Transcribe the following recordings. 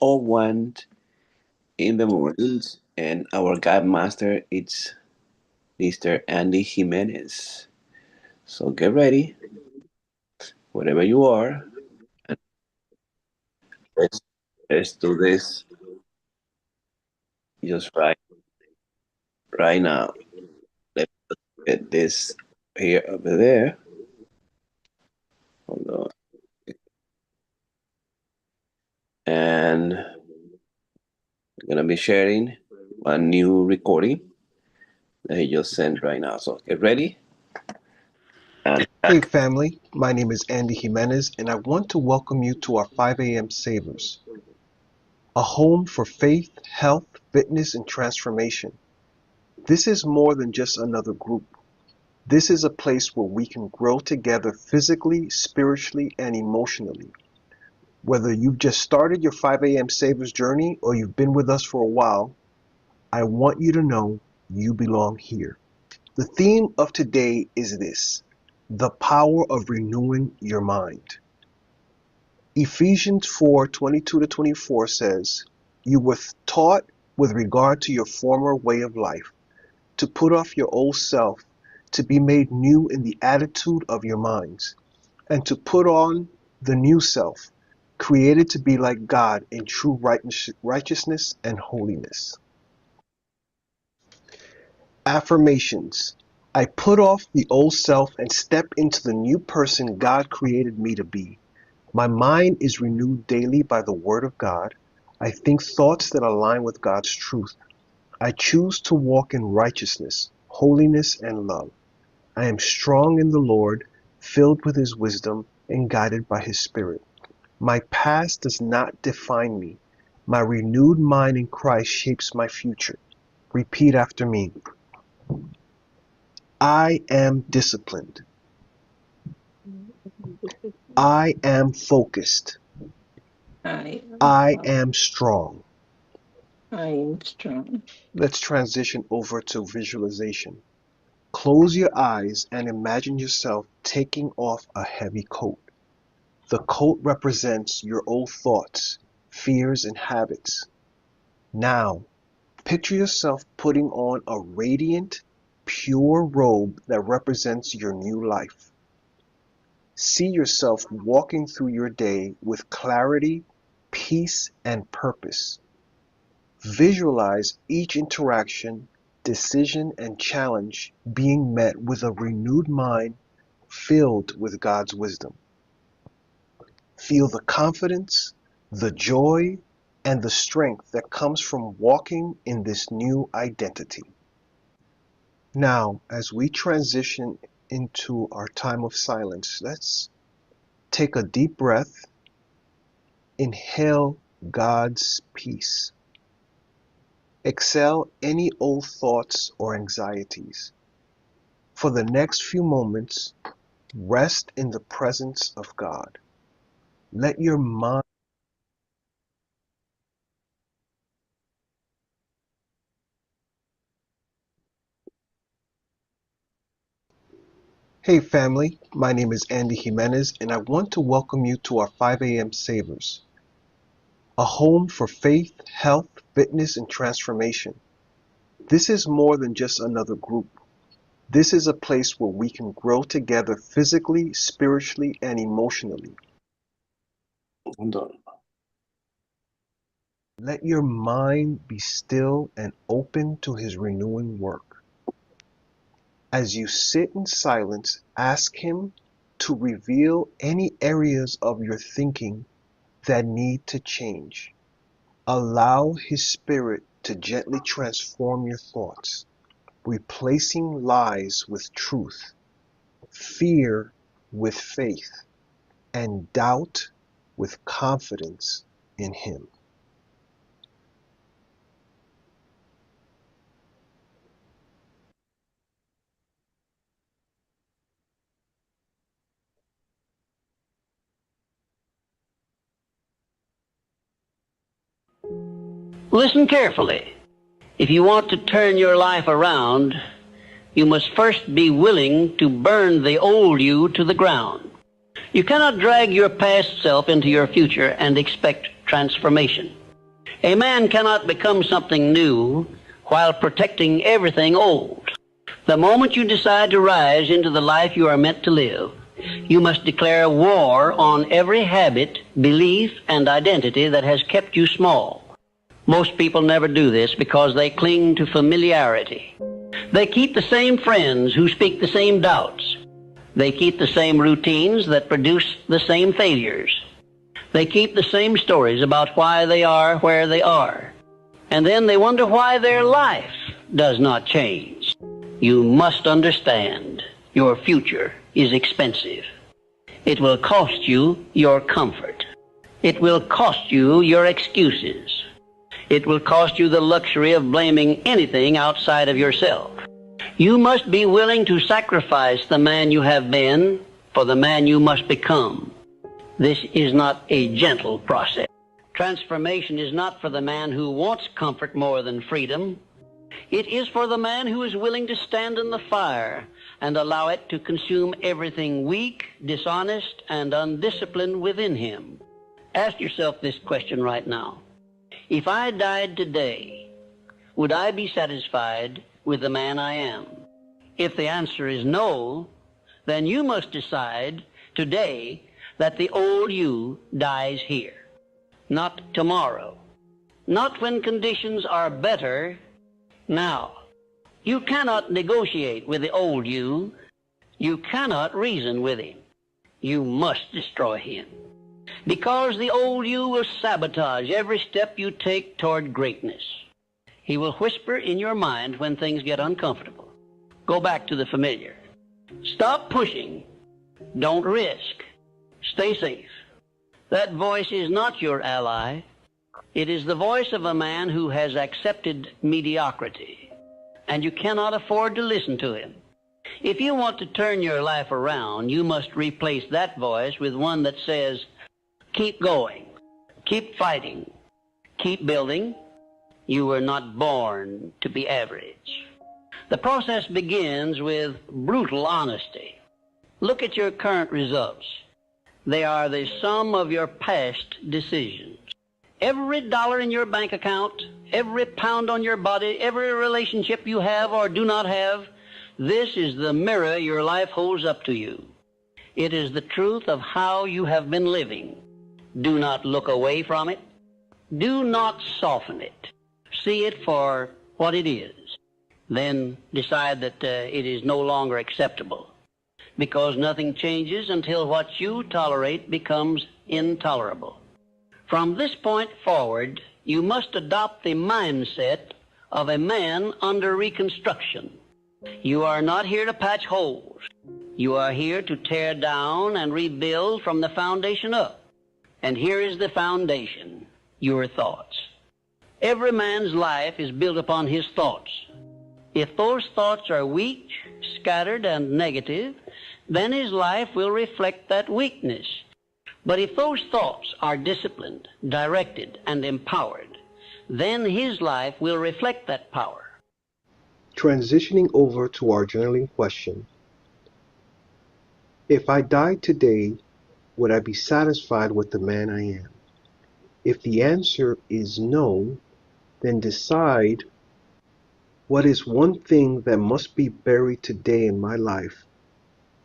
6:01 in the mornings, and our guide master is Mr. Andy Jimenez. So get ready, wherever you are, and let's, let's do this just right now. Let's get this here over there. Hold on. And I'm gonna be sharing a new recording that he just sent right now. So get ready. And Hey family, my name is Andy Jimenez and I want to welcome you to our 5 a.m. Savers, a home for faith, health, fitness, and transformation. This is more than just another group. This is a place where we can grow together physically, spiritually, and emotionally. Whether you've just started your 5 a.m. Savers journey or you've been with us for a while, I want you to know you belong here. The theme of today is this: the power of renewing your mind. Ephesians 4:22-24 says, "You were taught with regard to your former way of life, to put off your old self, to be made new in the attitude of your minds, and to put on the new self, created to be like God in true righteousness and holiness." Affirmations: I put off the old self and step into the new person God created me to be. My mind is renewed daily by the Word of God. I think thoughts that align with God's truth. I choose to walk in righteousness, holiness, and love. I am strong in the Lord, filled with His wisdom, and guided by His Spirit. My past does not define me. My renewed mind in Christ shapes my future. Repeat after me. I am disciplined. I am focused. I I am, am strong. I am strong. Let's transition over to visualization. Close your eyes and imagine yourself taking off a heavy coat. The coat represents your old thoughts, fears, and habits. Now, picture yourself putting on a radiant, pure robe that represents your new life. See yourself walking through your day with clarity, peace, and purpose. Visualize each interaction, decision, and challenge being met with a renewed mind filled with God's wisdom. Feel the confidence, the joy, and the strength that comes from walking in this new identity. Now, as we transition into our time of silence, let's take a deep breath. Inhale God's peace. Exhale any old thoughts or anxieties. For the next few moments, rest in the presence of God. Let your mind. Hey family, my name is Andy Jimenez and I want to welcome you to our 5 a.m. Savers, a home for faith, health, fitness, and transformation. This is more than just another group. This is a place where we can grow together physically, spiritually, and emotionally. hold on. Let your mind be still and open to His renewing work. As you sit in silence, ask Him to reveal any areas of your thinking that need to change. Allow His Spirit to gently transform your thoughts, replacing lies with truth, fear with faith, and doubt with confidence in Him. Listen carefully. If you want to turn your life around, you must first be willing to burn the old you to the ground. You cannot drag your past self into your future and expect transformation. A man cannot become something new while protecting everything old. The moment you decide to rise into the life you are meant to live, you must declare war on every habit, belief, and identity that has kept you small. Most people never do this because they cling to familiarity. They keep the same friends who speak the same doubts. They keep the same routines that produce the same failures. They keep the same stories about why they are where they are. And then they wonder why their life does not change. You must understand your future is expensive. It will cost you your comfort. It will cost you your excuses. It will cost you the luxury of blaming anything outside of yourself. You must be willing to sacrifice the man you have been for the man you must become. This is not a gentle process. Transformation is not for the man who wants comfort more than freedom. It is for the man who is willing to stand in the fire and allow it to consume everything weak, dishonest, and undisciplined within him. Ask yourself this question right now. If I died today, would I be satisfied with the man I am? If the answer is no, then you must decide today that the old you dies here. Not tomorrow. Not when conditions are better. Now. You cannot negotiate with the old you. You cannot reason with him. You must destroy him. Because the old you will sabotage every step you take toward greatness. He will whisper in your mind when things get uncomfortable. Go back to the familiar. Stop pushing. Don't risk. Stay safe. That voice is not your ally. It is the voice of a man who has accepted mediocrity, and you cannot afford to listen to him. If you want to turn your life around, you must replace that voice with one that says, keep going, keep fighting, keep building. You were not born to be average. The process begins with brutal honesty. Look at your current results. They are the sum of your past decisions. Every dollar in your bank account, every pound on your body, every relationship you have or do not have, this is the mirror your life holds up to you. It is the truth of how you have been living. Do not look away from it. Do not soften it. See it for what it is. Then decide that it is no longer acceptable. Because nothing changes until what you tolerate becomes intolerable. From this point forward, you must adopt the mindset of a man under reconstruction. You are not here to patch holes. You are here to tear down and rebuild from the foundation up. And here is the foundation, your thoughts. Every man's life is built upon his thoughts. If those thoughts are weak, scattered, and negative, then his life will reflect that weakness. But if those thoughts are disciplined, directed, and empowered, then his life will reflect that power. Transitioning over to our journaling question. If I died today, would I be satisfied with the man I am? If the answer is no, then decide what is one thing that must be buried today in my life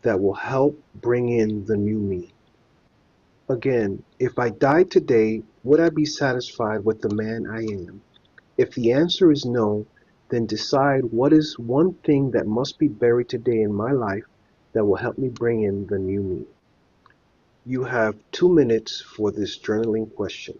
that will help bring in the new me. Again, if I died today, would I be satisfied with the man I am? If the answer is no, then decide what is one thing that must be buried today in my life that will help me bring in the new me. You have 2 minutes for this journaling question.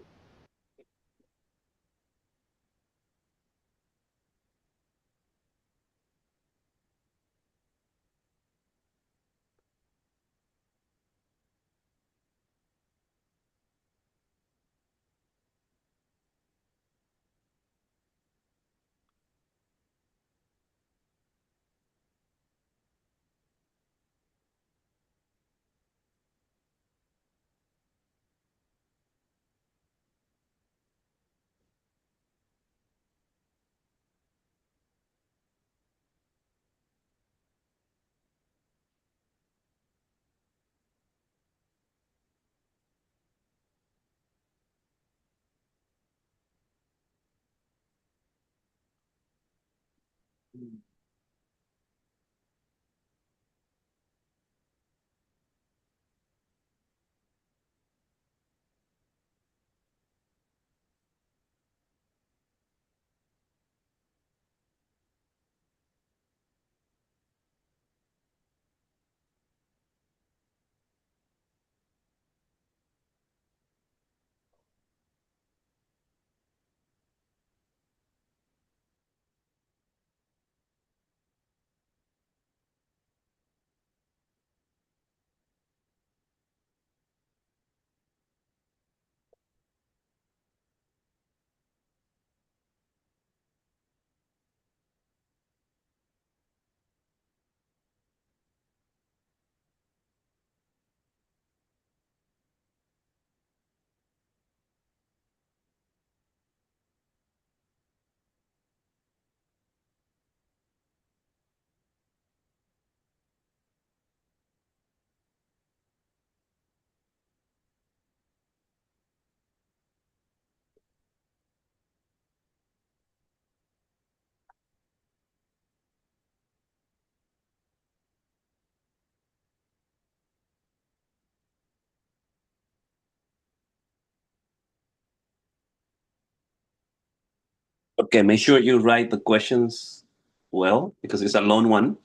Okay, make sure you write the questions well because it's a long one.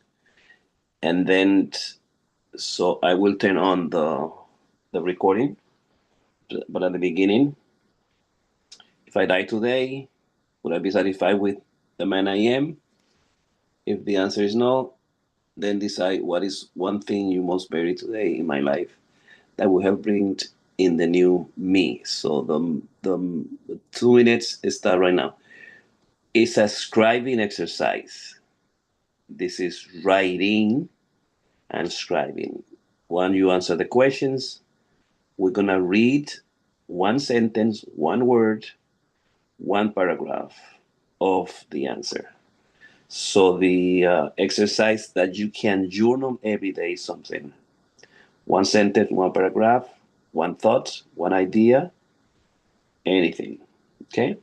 And then, so I will turn on the recording. But at the beginning, if I die today, would I be satisfied with the man I am? If the answer is no, then decide what is one thing you most value today in my life that will help bring in the new me. So the 2 minutes start right now. It's a scribing exercise. This is writing and scribing. When you answer the questions, we're gonna read one sentence, one word, one paragraph of the answer. So the exercise that you can journal every day is something. One sentence, one paragraph, one thought, one idea, anything. Okay?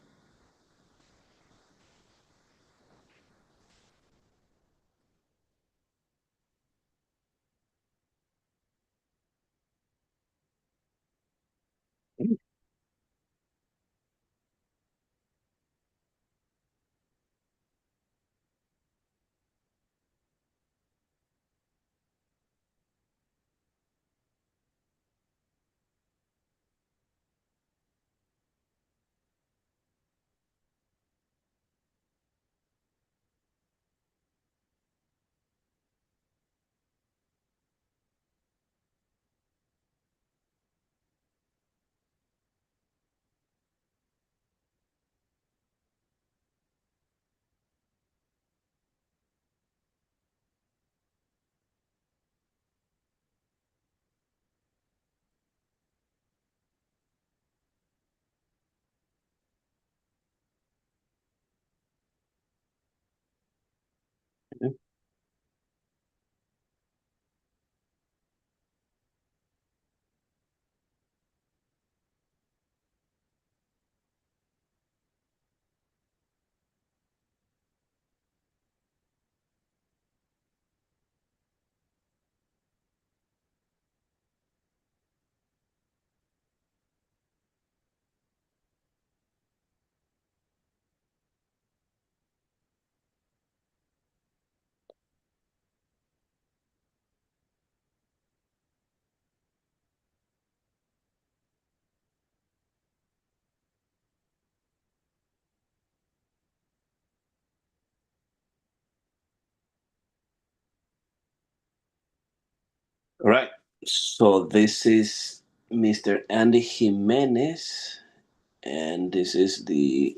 All right. So this is Mr. Andy Jimenez, and this is the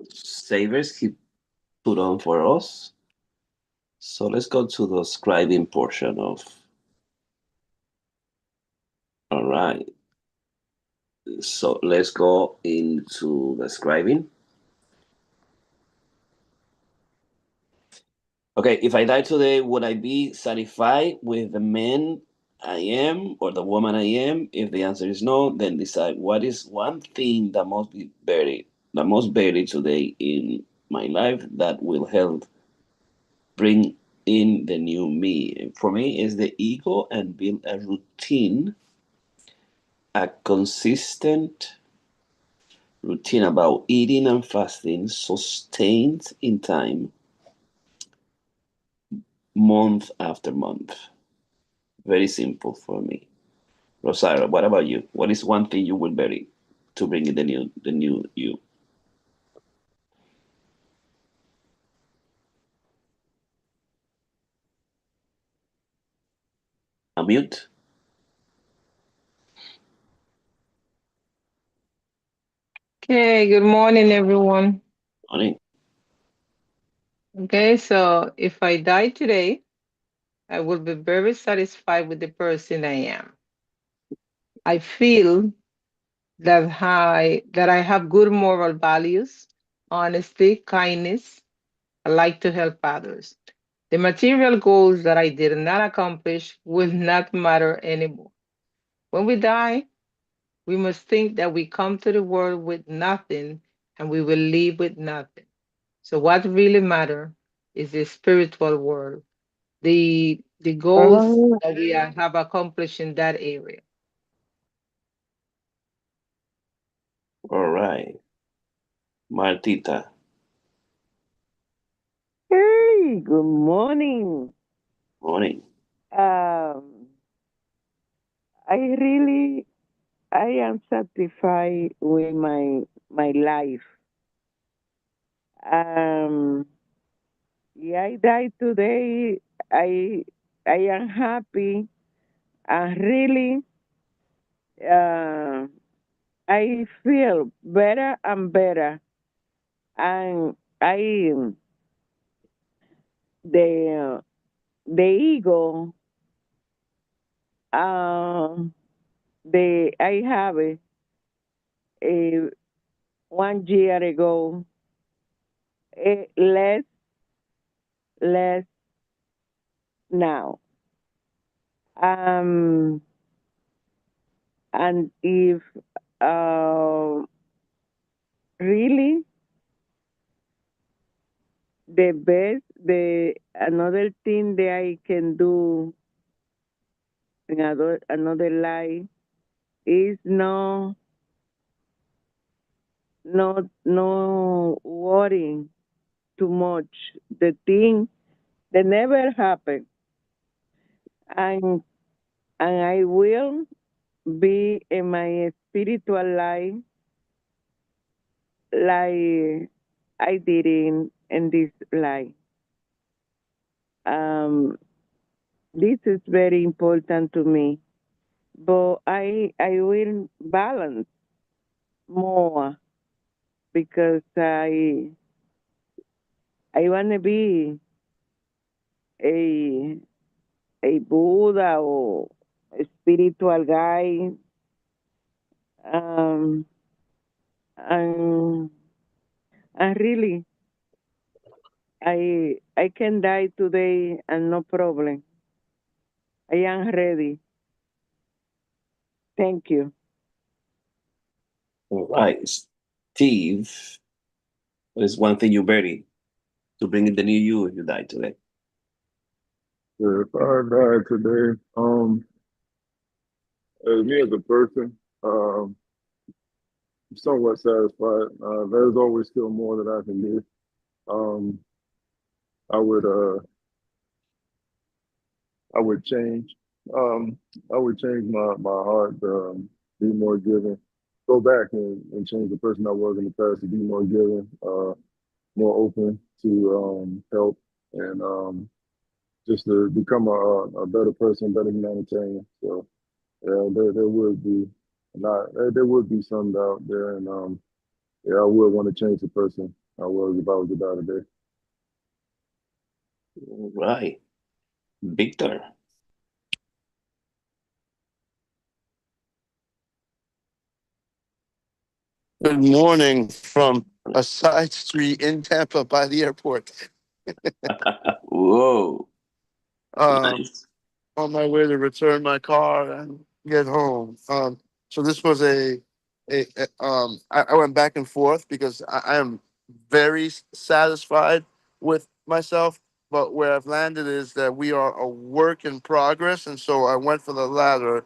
savers he put on for us. So let's go to the scribing portion of. All right. So let's go into the scribing. Okay, if I die today, would I be satisfied with the man I am or the woman I am? If the answer is no, then decide what is one thing that must be buried, that most buried today in my life that will help bring in the new me. For me, is the ego and build a routine, a consistent routine about eating and fasting, sustained in time, month after month. Very simple for me. Rosario, what about you? What is one thing you will bury to bring in the new you? Unmute. Okay, good morning, everyone. Morning. Okay, so if I die today, I will be very satisfied with the person I am. I feel that I have good moral values, honesty, kindness. I like to help others. The material goals that I did not accomplish will not matter anymore. When we die, we must think that we come to the world with nothing and we will leave with nothing. So what really matters is the spiritual world, the goals Oh, that we have accomplished in that area. All right. Martita. hey, good morning. Morning. Um, I really, I am satisfied with my life. Um, yeah, I died today. I, I am happy. And really, uh, I feel better and better. And I, the, the ego, I have it. 1 year ago, less now. Um, and if uh, really the another thing that I can do in another life is no worrying too much. The thing that never happen, and I will be in my spiritual life like I did in this life. Um, this is very important to me, but I will balance more because I want to be a a Buddha or a spiritual guy. Um, and and really, I can die today and no problem. I am ready. Thank you. All right. Steve, what is one thing you bury to bring in the new you if you die today? Yeah, if I died today, as me as a person, I'm somewhat satisfied. There's always still more that I can do. Um, I would, I would change. Um, I would change my heart, be more giving. Go back and change the person I was in the past to be more giving, more open to help, and just to become a better person, better humanitarian. So yeah, there would be not there would be some doubt there, and yeah, I would want to change the person I was if I was about today. All right. Victor. Good morning from a side street in Tampa by the airport. Whoa. Um, Nice. on my way to return my car and get home. So this was I went back and forth because I am very satisfied with myself. But where I've landed is that we are a work in progress, and so I went for the latter,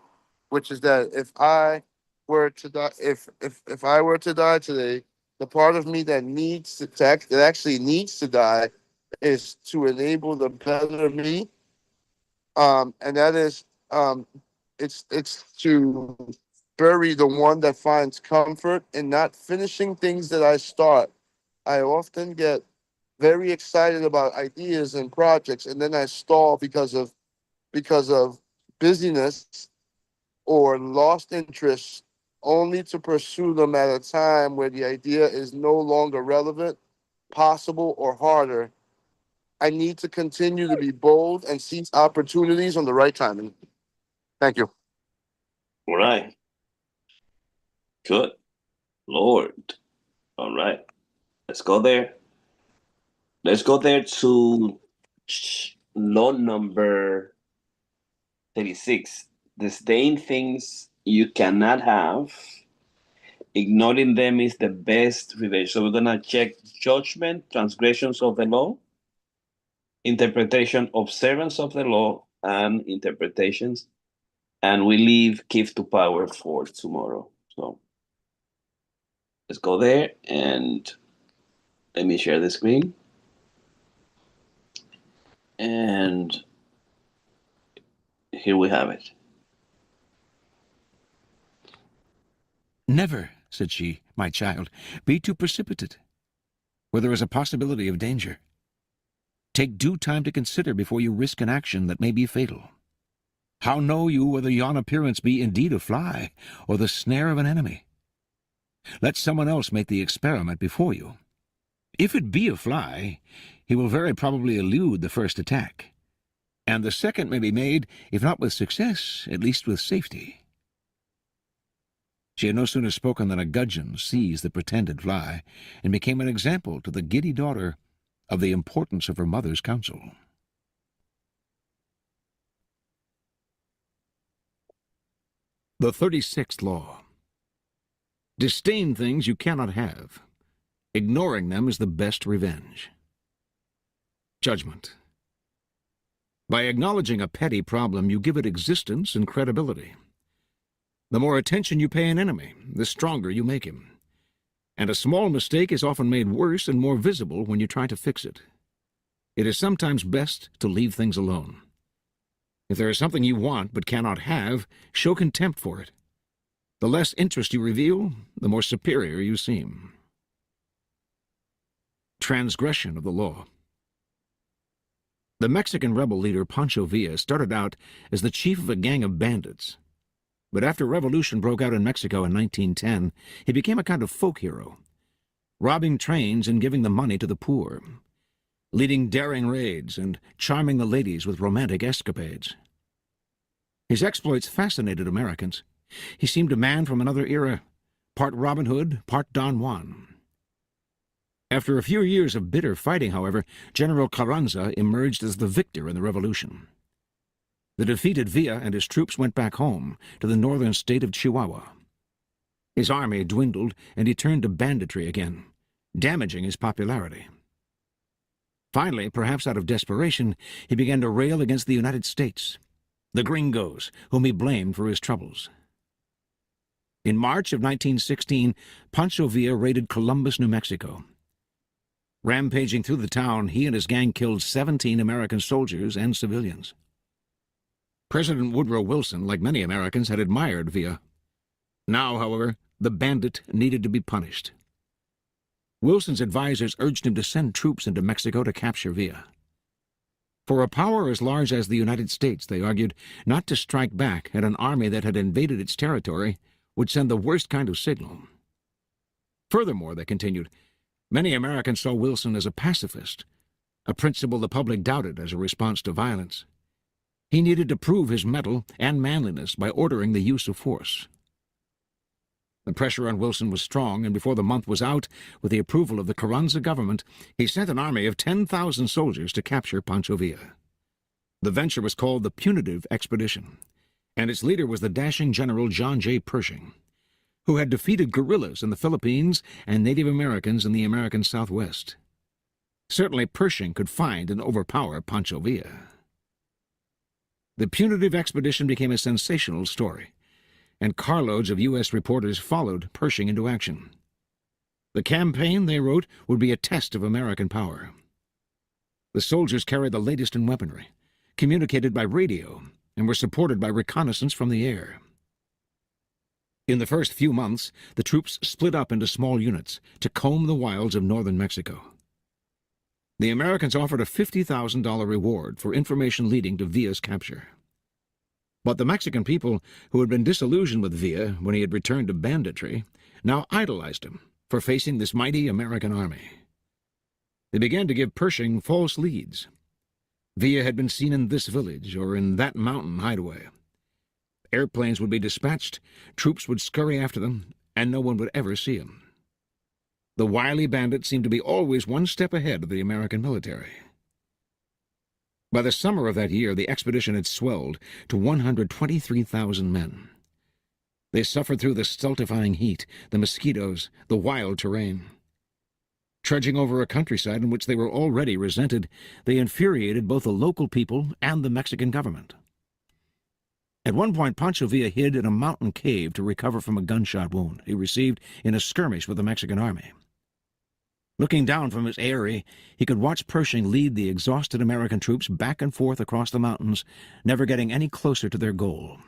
which is that if I were to die, if I were to die today, the part of me that needs to act, that actually needs to die is to enable the better me, and that is it's to bury the one that finds comfort in not finishing things that I start. I often get very excited about ideas and projects, and then I stall because of busyness or lost interest, only to pursue them at a time where the idea is no longer relevant, possible, or harder. I need to continue to be bold and seize opportunities on the right timing. Thank you. All right. Good. Lord. All right. Let's go there. Let's go there to law number 36. Disdain things you cannot have. Ignoring them is the best revenge. So we're going to check judgment, transgressions of the law, interpretation, observance of the law, and interpretations. And we leave Give to Power for tomorrow. So let's go there and let me share the screen. And here we have it. Never, said she, my child, be too precipitate, where there is a possibility of danger. Take due time to consider before you risk an action that may be fatal. How know you whether yon appearance be indeed a fly, or the snare of an enemy? Let someone else make the experiment before you. If it be a fly, he will very probably elude the first attack, and the second may be made, if not with success, at least with safety. She had no sooner spoken than a gudgeon seized the pretended fly, and became an example to the giddy daughter of the importance of her mother's counsel. The 36th Law. Disdain things you cannot have. Ignoring them is the best revenge. Judgment. By acknowledging a petty problem, you give it existence and credibility. The more attention you pay an enemy, the stronger you make him. And a small mistake is often made worse and more visible when you try to fix it. It is sometimes best to leave things alone. If there is something you want but cannot have, show contempt for it. The less interest you reveal, the more superior you seem. Transgression of the law. The Mexican rebel leader Pancho Villa started out as the chief of a gang of bandits. But after revolution broke out in Mexico in 1910, he became a kind of folk hero, robbing trains and giving the money to the poor, leading daring raids and charming the ladies with romantic escapades. His exploits fascinated Americans. He seemed a man from another era, part Robin Hood, part Don Juan. After a few years of bitter fighting, however, General Carranza emerged as the victor in the revolution. The defeated Villa and his troops went back home to the northern state of Chihuahua. His army dwindled, and he turned to banditry again, damaging his popularity. Finally, perhaps out of desperation, he began to rail against the United States, the gringos, whom he blamed for his troubles. In March of 1916, Pancho Villa raided Columbus, New Mexico. Rampaging through the town, he and his gang killed 17 American soldiers and civilians. President Woodrow Wilson, like many Americans, had admired Villa. Now, however, the bandit needed to be punished. Wilson's advisers urged him to send troops into Mexico to capture Villa. For a power as large as the United States, they argued, not to strike back at an army that had invaded its territory would send the worst kind of signal. Furthermore, they continued, many Americans saw Wilson as a pacifist, a principle the public doubted as a response to violence. He needed to prove his mettle and manliness by ordering the use of force. The pressure on Wilson was strong, and before the month was out, with the approval of the Carranza government, he sent an army of 10,000 soldiers to capture Pancho Villa. The venture was called the Punitive Expedition, and its leader was the dashing General John J. Pershing. who had defeated guerrillas in the Philippines and Native Americans in the American Southwest. Certainly Pershing could find and overpower Pancho Villa. The punitive expedition became a sensational story, and carloads of U.S. reporters followed Pershing into action. The campaign, they wrote, would be a test of American power. The soldiers carried the latest in weaponry, communicated by radio, and were supported by reconnaissance from the air. In the first few months, the troops split up into small units to comb the wilds of northern Mexico. The Americans offered a $50,000 reward for information leading to Villa's capture. But the Mexican people, who had been disillusioned with Villa when he had returned to banditry, now idolized him for facing this mighty American army. They began to give Pershing false leads. Villa had been seen in this village or in that mountain hideaway. Airplanes would be dispatched, troops would scurry after them, and no one would ever see him. The wily bandit seemed to be always one step ahead of the American military. By the summer of that year, the expedition had swelled to 123,000 men. They suffered through the stultifying heat, the mosquitoes, the wild terrain. Trudging over a countryside in which they were already resented, they infuriated both the local people and the Mexican government. At one point, Pancho Villa hid in a mountain cave to recover from a gunshot wound he received in a skirmish with the Mexican army. Looking down from his eyrie, he could watch Pershing lead the exhausted American troops back and forth across the mountains, never getting any closer to their goal.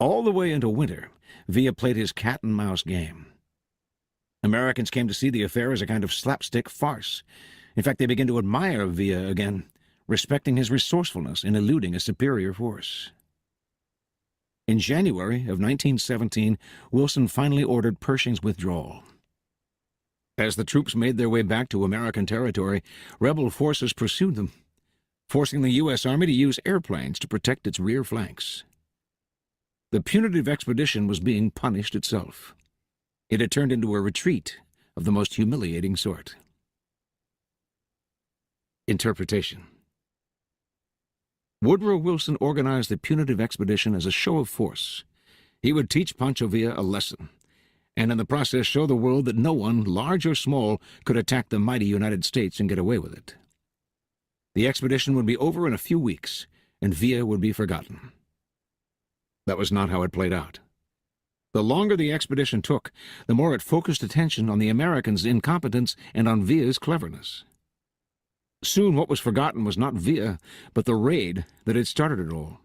All the way into winter, Villa played his cat-and-mouse game. Americans came to see the affair as a kind of slapstick farce. In fact, they began to admire Villa again, respecting his resourcefulness in eluding a superior force. In January of 1917, Wilson finally ordered Pershing's withdrawal. As the troops made their way back to American territory, rebel forces pursued them, forcing the U.S. Army to use airplanes to protect its rear flanks. The punitive expedition was being punished itself. It had turned into a retreat of the most humiliating sort. Interpretation. Woodrow Wilson organized the punitive expedition as a show of force. He would teach Pancho Villa a lesson, and in the process show the world that no one, large or small, could attack the mighty United States and get away with it. The expedition would be over in a few weeks, and Villa would be forgotten. That was not how it played out. The longer the expedition took, the more it focused attention on the Americans' incompetence and on Villa's cleverness. Soon what was forgotten was not Villa, but the raid that had started it all.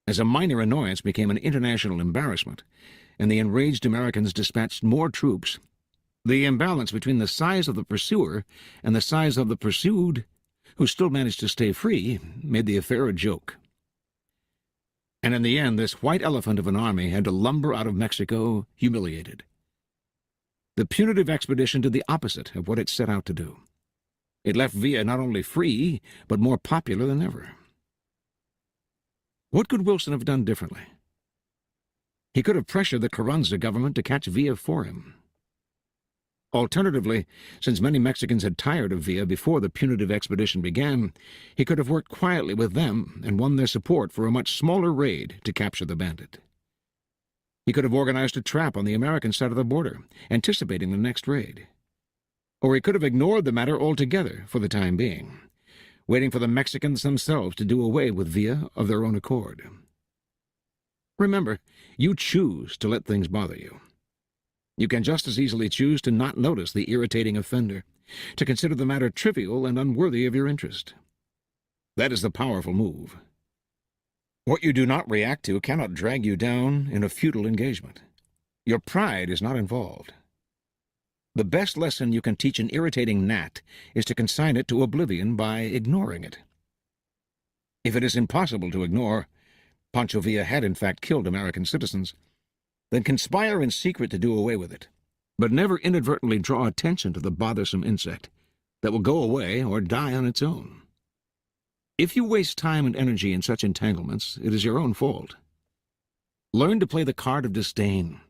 As a minor annoyance became an international embarrassment, and the enraged Americans dispatched more troops, the imbalance between the size of the pursuer and the size of the pursued, who still managed to stay free, made the affair a joke. And in the end, this white elephant of an army had to lumber out of Mexico humiliated. The punitive expedition did the opposite of what it set out to do. It left Villa not only free, but more popular than ever. What could Wilson have done differently? He could have pressured the Carranza government to catch Villa for him. Alternatively, since many Mexicans had tired of Villa before the punitive expedition began, he could have worked quietly with them and won their support for a much smaller raid to capture the bandit. He could have organized a trap on the American side of the border, anticipating the next raid. Or he could have ignored the matter altogether for the time being, waiting for the Mexicans themselves to do away with Villa of their own accord. Remember, you choose to let things bother you. You can just as easily choose to not notice the irritating offender, to consider the matter trivial and unworthy of your interest. That is the powerful move. What you do not react to cannot drag you down in a futile engagement. Your pride is not involved. The best lesson you can teach an irritating gnat is to consign it to oblivion by ignoring it. If it is impossible to ignore, Pancho Villa had in fact killed American citizens, then conspire in secret to do away with it, but never inadvertently draw attention to the bothersome insect that will go away or die on its own. If you waste time and energy in such entanglements, it is your own fault. Learn to play the card of disdain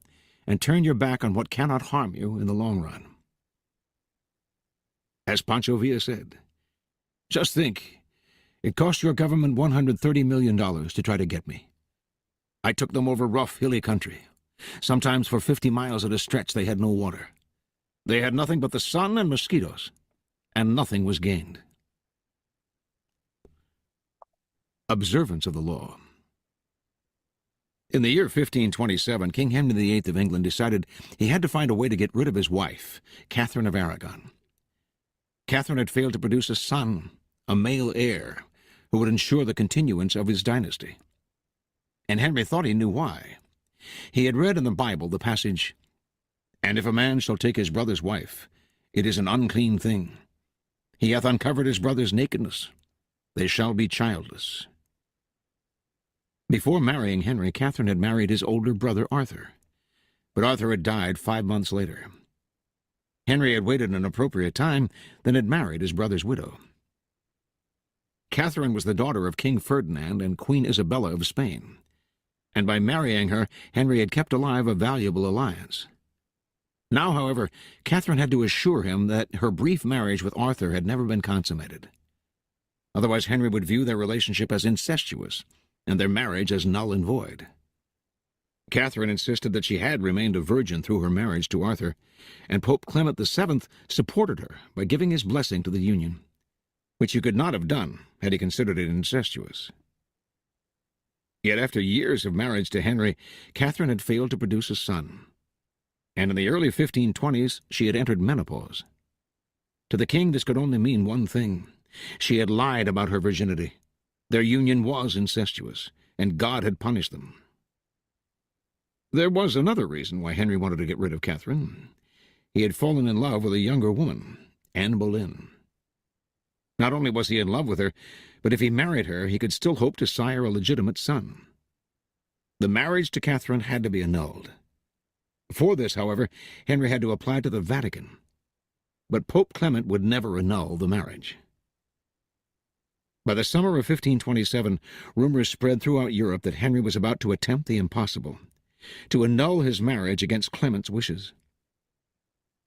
and turn your back on what cannot harm you in the long run. As Pancho Villa said, just think, it cost your government $130 million to try to get me. I took them over rough, hilly country, Sometimes for 50 miles at a stretch they had no water. They had nothing but the sun and mosquitoes, and nothing was gained. Observance of the law. In the year 1527, King Henry VIII of England decided he had to find a way to get rid of his wife, Catherine of Aragon. Catherine had failed to produce a son, a male heir, who would ensure the continuance of his dynasty. And Henry thought he knew why. He had read in the Bible the passage, "And if a man shall take his brother's wife, it is an unclean thing. He hath uncovered his brother's nakedness. They shall be childless." Before marrying Henry, Catherine had married his older brother Arthur. But Arthur had died 5 months later. Henry had waited an appropriate time, then had married his brother's widow. Catherine was the daughter of King Ferdinand and Queen Isabella of Spain, and by marrying her, Henry had kept alive a valuable alliance. Now, however, Catherine had to assure him that her brief marriage with Arthur had never been consummated. Otherwise, Henry would view their relationship as incestuous, and their marriage as null and void. Catherine insisted that she had remained a virgin through her marriage to Arthur, and Pope Clement VII supported her by giving his blessing to the union, which he could not have done had he considered it incestuous. Yet after years of marriage to Henry, Catherine had failed to produce a son, and in the early 1520s she had entered menopause. To the king this could only mean one thing. She had lied about her virginity. Their union was incestuous, and God had punished them. There was another reason why Henry wanted to get rid of Catherine. He had fallen in love with a younger woman, Anne Boleyn. Not only was he in love with her, but if he married her, he could still hope to sire a legitimate son. The marriage to Catherine had to be annulled. For this, however, Henry had to apply to the Vatican. But Pope Clement would never annul the marriage. By the summer of 1527, rumors spread throughout Europe that Henry was about to attempt the impossible, to annul his marriage against Clement's wishes.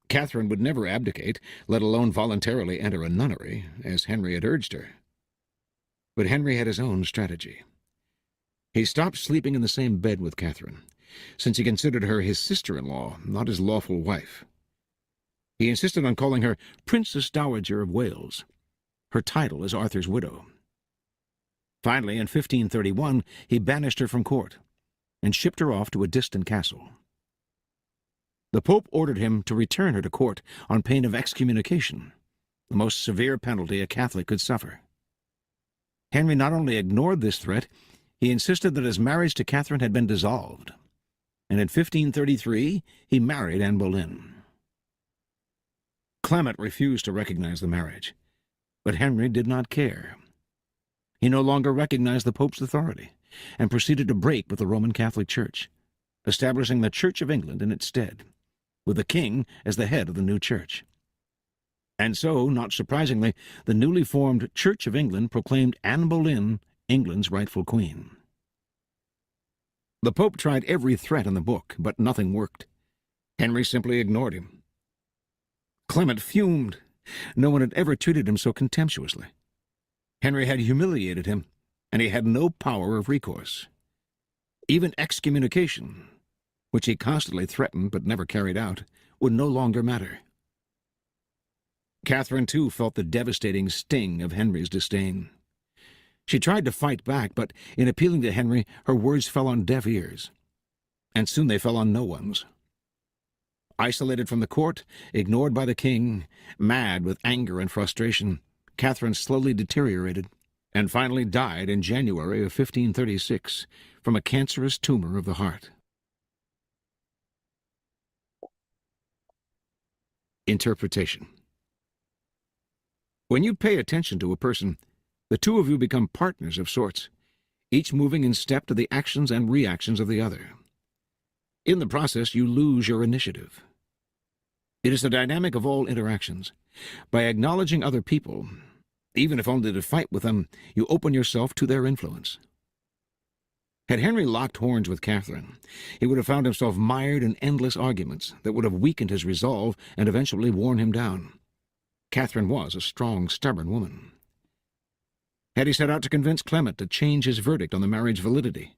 Catherine would never abdicate, let alone voluntarily enter a nunnery, as Henry had urged her. But Henry had his own strategy. He stopped sleeping in the same bed with Catherine, since he considered her his sister-in-law, not his lawful wife. He insisted on calling her Princess Dowager of Wales, her title as Arthur's widow. Finally, in 1531, he banished her from court and shipped her off to a distant castle. The Pope ordered him to return her to court on pain of excommunication, the most severe penalty a Catholic could suffer. Henry not only ignored this threat, he insisted that his marriage to Catherine had been dissolved, and in 1533 he married Anne Boleyn. Clement refused to recognize the marriage, but Henry did not care. He no longer recognized the Pope's authority and proceeded to break with the Roman Catholic Church, establishing the Church of England in its stead, with the king as the head of the new church. And so, not surprisingly, the newly formed Church of England proclaimed Anne Boleyn England's rightful queen. The Pope tried every threat in the book, but nothing worked. Henry simply ignored him. Clement fumed. No one had ever treated him so contemptuously. Henry had humiliated him, and he had no power of recourse. Even excommunication, which he constantly threatened but never carried out, would no longer matter. Catherine, too, felt the devastating sting of Henry's disdain. She tried to fight back, but in appealing to Henry, her words fell on deaf ears, and soon they fell on no one's. Isolated from the court, ignored by the king, mad with anger and frustration, Catherine slowly deteriorated and finally died in January of 1536 from a cancerous tumor of the heart. Interpretation. When you pay attention to a person, the two of you become partners of sorts, each moving in step to the actions and reactions of the other. In the process, you lose your initiative. It is the dynamic of all interactions. By acknowledging other people, even if only to fight with them, you open yourself to their influence. Had Henry locked horns with Catherine, he would have found himself mired in endless arguments that would have weakened his resolve and eventually worn him down. Catherine was a strong, stubborn woman. Had he set out to convince Clement to change his verdict on the marriage's validity,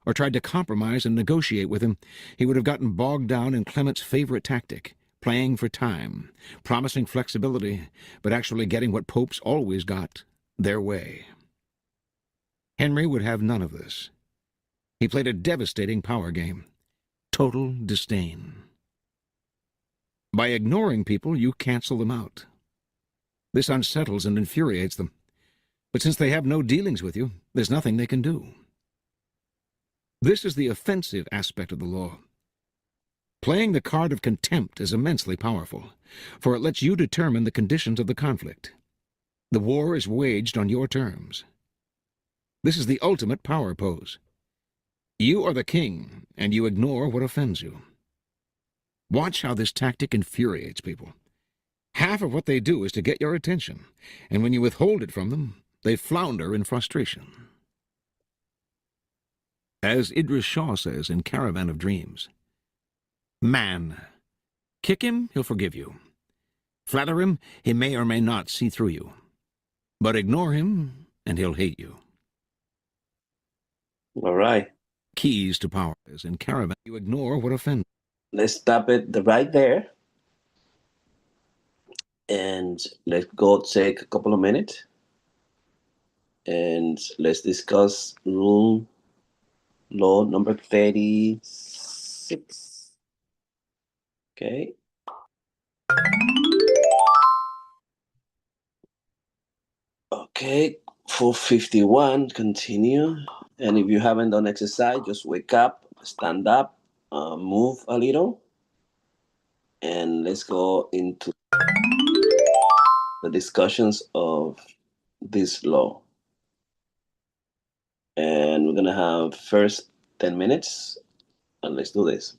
or tried to compromise and negotiate with him, he would have gotten bogged down in Clement's favorite tactic, playing for time, promising flexibility, but actually getting what popes always got, their way. Henry would have none of this. He played a devastating power game. Total disdain. By ignoring people, you cancel them out. This unsettles and infuriates them. But since they have no dealings with you, there's nothing they can do. This is the offensive aspect of the law. Playing the card of contempt is immensely powerful, for it lets you determine the conditions of the conflict. The war is waged on your terms. This is the ultimate power pose. You are the king, and you ignore what offends you. Watch how this tactic infuriates people. Half of what they do is to get your attention, and when you withhold it from them, they flounder in frustration. As Idris Shaw says in Caravan of Dreams, man, kick him, he'll forgive you. Flatter him, he may or may not see through you. But ignore him, and he'll hate you. All right. Keys to power is in Caravan. You ignore what offends. Let's stop it right there. And let's go take a couple of minutes. And let's discuss rule law number 36. Okay. Okay, 451, continue. And if you haven't done exercise, just wake up, stand up, move a little. And let's go into the discussions of this law. And we're going to have first 10 minutes. And let's do this.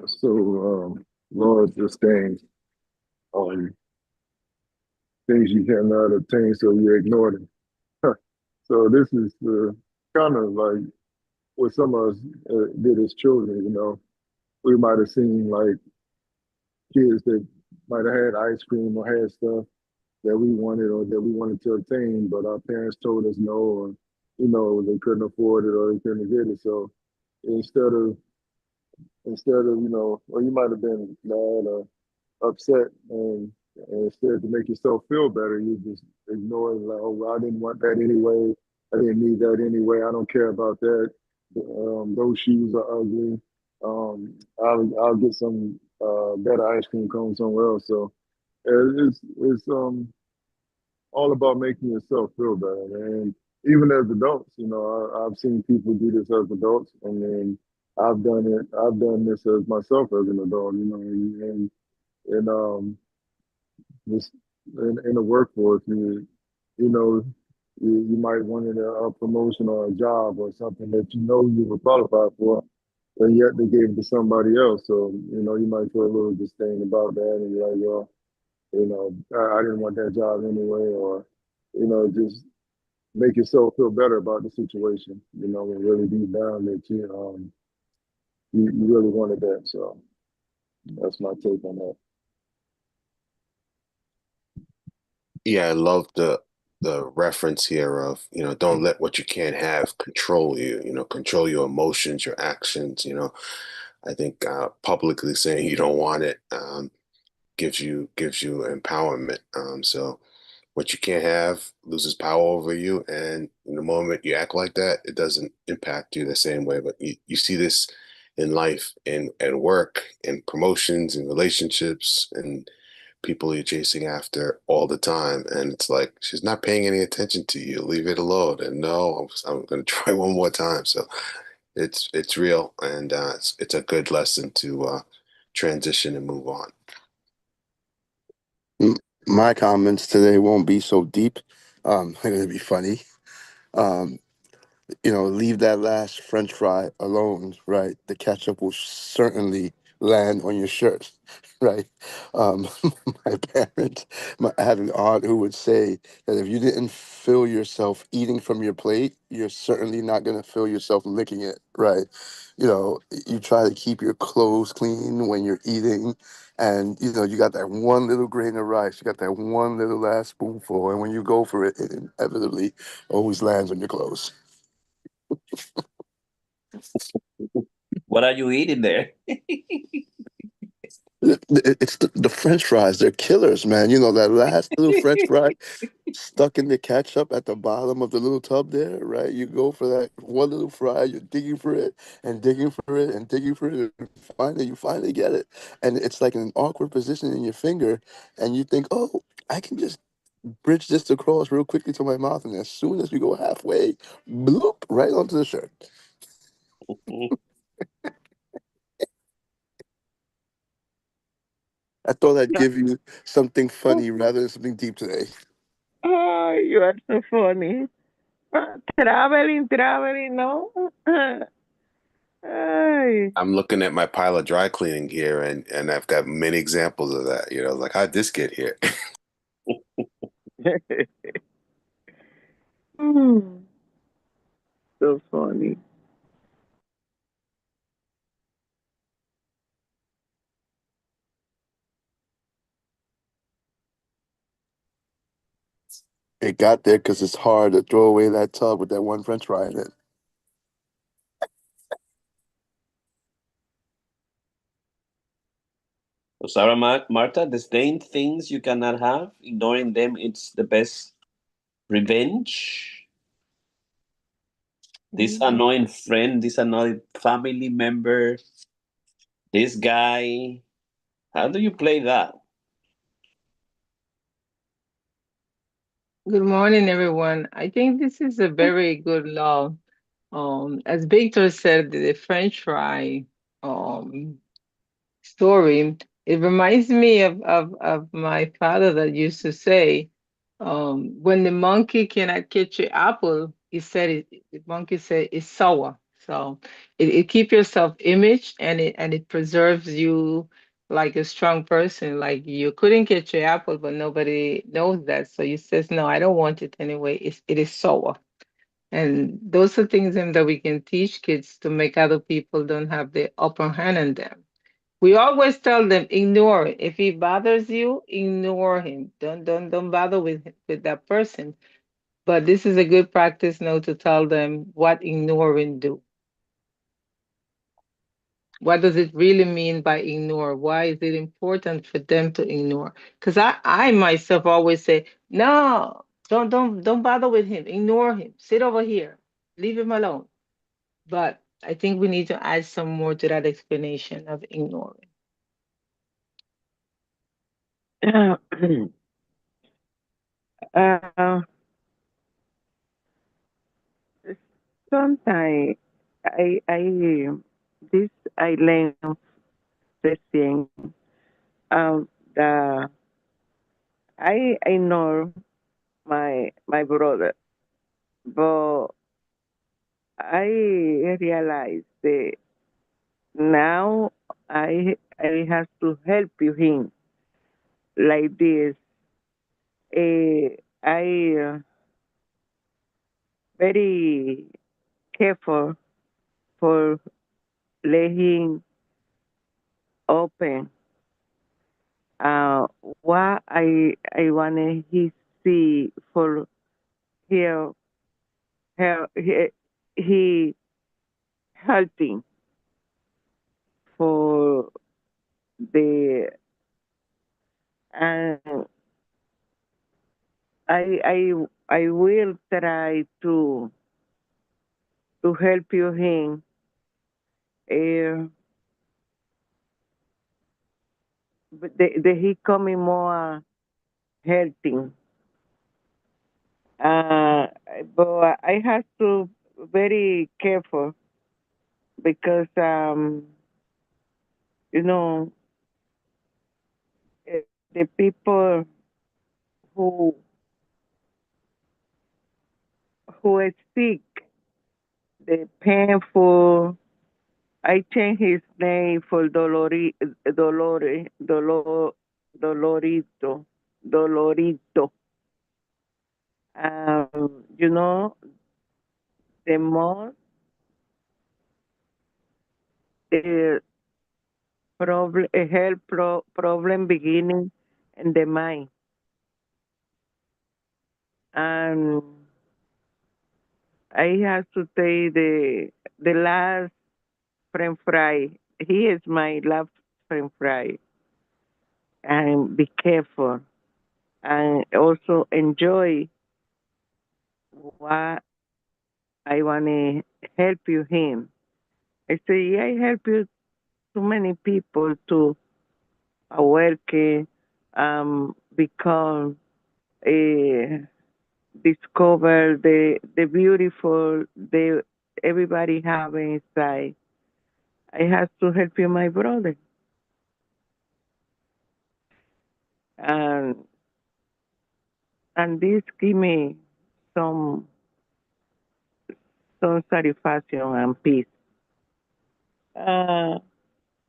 So, law of disdain on things you cannot obtain, so you ignore them. So this is kind of like what some of us did as children. We might have seen like kids that might have had ice cream or had stuff that we wanted or that we wanted to obtain, but our parents told us no, or they couldn't afford it or they couldn't get it. So instead of or you might have been mad or upset, and instead to make yourself feel better, you just ignore it. Like, oh, well, I didn't want that anyway. I didn't need that anyway. I don't care about that. Those shoes are ugly. I'll get some better ice cream cone somewhere else. So it's all about making yourself feel better. And even as adults, I've seen people do this as adults, and then I've done it. I've done this as myself as an adult. And just in the workforce, you know, you might wanted a promotion or a job or something that you were qualified for, and yet they gave it to somebody else. So you might feel a little disdain about that, and you're like, well, I didn't want that job anyway, or just make yourself feel better about the situation. And really deep down that you really wanted that. So that's my take on that. Yeah, I love the reference here of, don't let what you can't have control you, control your emotions, your actions. I think publicly saying you don't want it gives you empowerment. So what you can't have loses power over you, and in the moment you act like that, it doesn't impact you the same way. But you see this in life, in at work, in promotions, in relationships, and people you're chasing after all the time, and it's like she's not paying any attention to you. Leave it alone. And no, I'm going to try one more time. So it's real, and it's a good lesson to transition and move on. My comments today won't be so deep. They're going to be funny. Um, leave that last French fry alone, right? The ketchup will certainly land on your shirt, right? Um, my parents, I had an aunt who would say that if you didn't fill yourself eating from your plate, you're certainly not going to fill yourself licking it, right? You know, you try to keep your clothes clean when you're eating, and you know, you got that one little grain of rice, you got that one little last spoonful, and when you go for it, it inevitably always lands on your clothes. What are you eating there? It's the French fries. They're killers, man. You know, that last little French fry stuck in the ketchup at the bottom of the little tub there, right? You go for that one little fry, you're digging for it and digging for it and digging for it, and finally you finally get it. And it's like in an awkward position in your finger, and you think, oh, I can just bridge this across real quickly to my mouth, and as soon as you go halfway, bloop, right onto the shirt. I thought I'd give you something funny rather than something deep today. Oh, you are so funny. Traveling, no? Ay. I'm looking at my pile of dry cleaning here, and I've got many examples of that. You know, like how'd this get here? Hmm, so funny. It got there because it's hard to throw away that tub with that one French fry in it. So Sarah Marta, disdain things you cannot have, ignoring them, it's the best revenge. This Mm. annoying friend, this annoying family member, this guy. How do you play that? Good morning, everyone. I think this is a very good law. As Victor said, the French fry um, story, it reminds me of my father that used to say, when the monkey cannot catch an apple, he said the monkey said it's sour. So it keeps your self-image and it preserves you like a strong person. Like you couldn't catch your apple, but nobody knows that. So you says, no, I don't want it anyway. It is sour. And those are things that we can teach kids to make other people don't have the upper hand on them. We always tell them ignore it. If he bothers you, ignore him. Don't bother with that person. But this is a good practice now to tell them what ignoring do. What does it really mean by ignore? Why is it important for them to ignore? Because I myself always say, no, don't bother with him. Ignore him. Sit over here. Leave him alone. But I think we need to add some more to that explanation of ignoring. uh, Sometimes I this I learned recién the I know my brother, but I realize that now I have to help you him like this. I very careful for letting open uh, what I wanted he see for here her he helping for the and I will try to help you him uh, but he coming more helping uh, but I have to very careful because you know the people who who speak the painful. I changed his name for Dolorito, Dolorito. You know, the most uh, problem beginning in the mind, and I have to say the last French fry. He is my last French fry, and be careful, and also enjoy what I want to help you him. I say, I help you too many people to work, become, discover the beautiful the everybody have inside. I have to help you, my brother, and this give me some satisfaction and peace. Uh,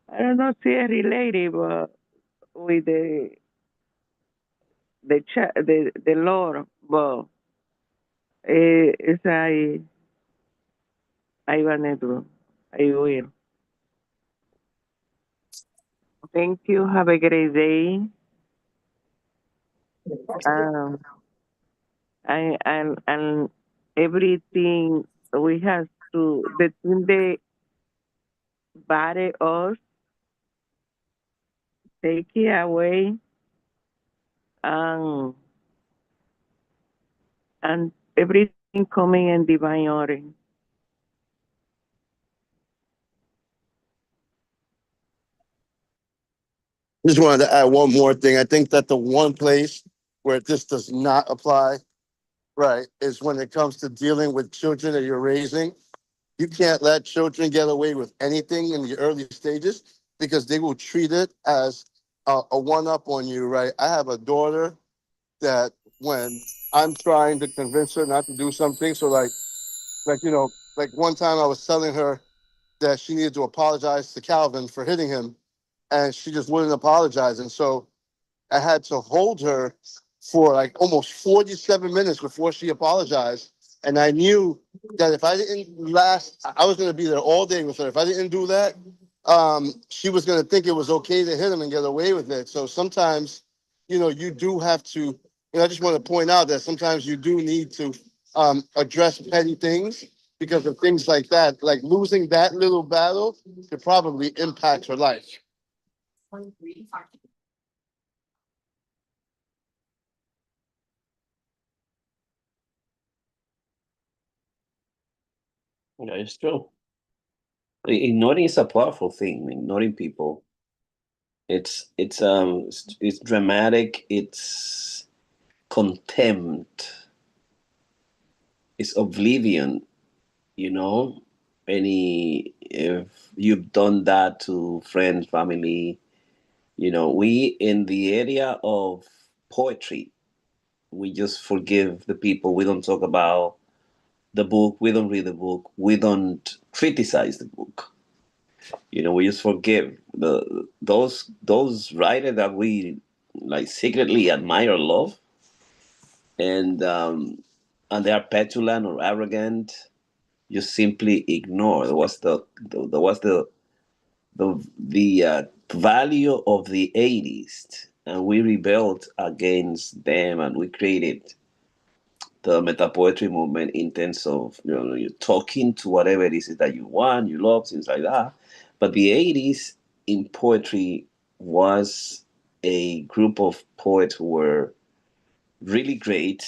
I don't know if it's related, but with the Lord, but it's I wanna do. I will. Thank you. Have a great day. Um, and everything we have to the thing they bother us, take it away, and everything coming in divine order. Just wanted to add one more thing. I think that the one place where this does not apply, right, is when it comes to dealing with children that you're raising. You can't let children get away with anything in the early stages because they will treat it as a one up on you, right? I have a daughter that when I'm trying to convince her not to do something, so like one time I was telling her that she needed to apologize to Calvin for hitting him, and she just wouldn't apologize. And so I had to hold her for like almost 47 minutes before she apologized. And I knew that if I didn't last, I was going to be there all day with her. If I didn't do that, she was going to think it was okay to hit him and get away with it. So sometimes, you do have to, I just want to point out that sometimes you do need to address petty things because of things like that. Like losing that little battle could probably impact her life. Yeah, it's true. Ignoring is a powerful thing. Ignoring people, it's dramatic. It's contempt. It's oblivion. You know, any if you've done that to friends, family. We in the area of poetry, we just forgive the people. We don't talk about the book. We don't read the book. We don't criticize the book. We just forgive those writers that we like secretly admire, love, and they are petulant or arrogant. You simply ignore. What's the value of the 80s, and we rebelled against them, and we created the meta poetry movement in terms of you're talking to whatever it is that you want, you love, things like that. But the 80s in poetry was a group of poets who were really great,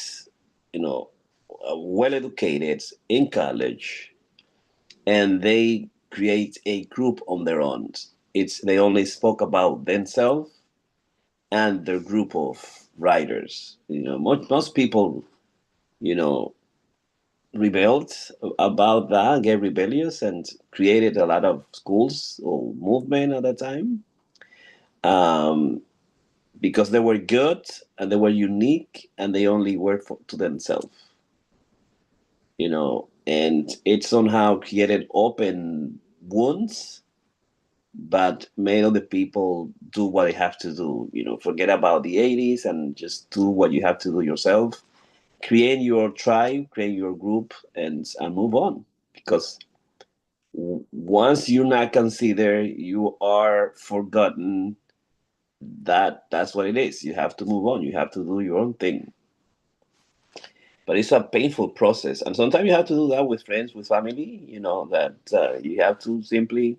you know, well educated in college, and they create a group on their own. They only spoke about themselves and their group of writers. Most people, you know, rebelled about that, get rebellious, and created a lot of schools or movement at that time, um, because they were good and they were unique and they only worked to themselves. And it somehow created open wounds, but made other people do what they have to do. Forget about the 80s and just do what you have to do yourself. Create your tribe, create your group, and move on. Because once you're not considered, you are forgotten. That's what it is. You have to move on. You have to do your own thing. But it's a painful process, and sometimes you have to do that with friends, with family. That you have to simply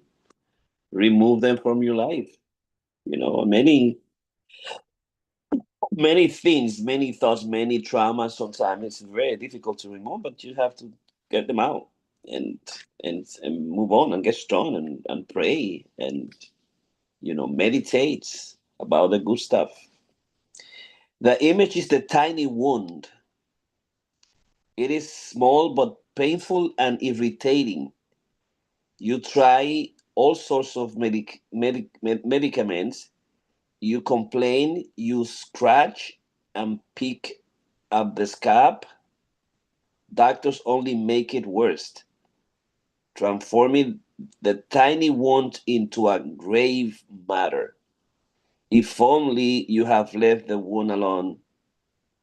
remove them from your life. Many things, many thoughts, many traumas. Sometimes it's very difficult to remove, but you have to get them out and and move on and get strong and pray and meditate about the good stuff. The image is the tiny wound. It is small but painful and irritating. You try all sorts of medicaments. You complain, you scratch and pick up the scab. Doctors only make it worse, transforming the tiny wound into a grave matter. If only you have left the wound alone,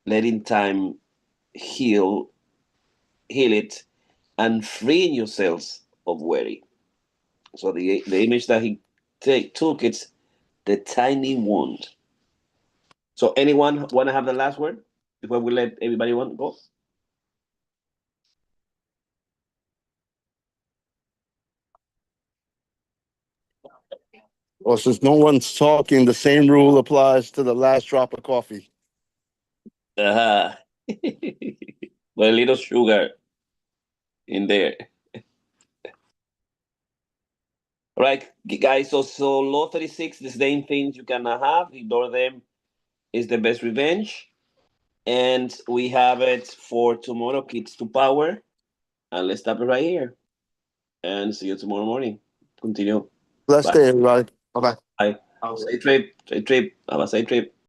letting time heal heal it, and freeing yourselves of worry. So the image that he took, it's the tiny wound. So anyone want to have the last word before we let everybody want go? Well, since no one's talking, the same rule applies to the last drop of coffee. Uh-huh. With a little sugar in there. All right, guys. So law 36, the same things you cannot have. Ignore them is the best revenge. And we have it for tomorrow, Kids to Power. And let's stop it right here. And see you tomorrow morning. Continue. Blessed Bye. day, everybody. Bye bye. Bye. Safe trip. Safe trip. Have a safe trip.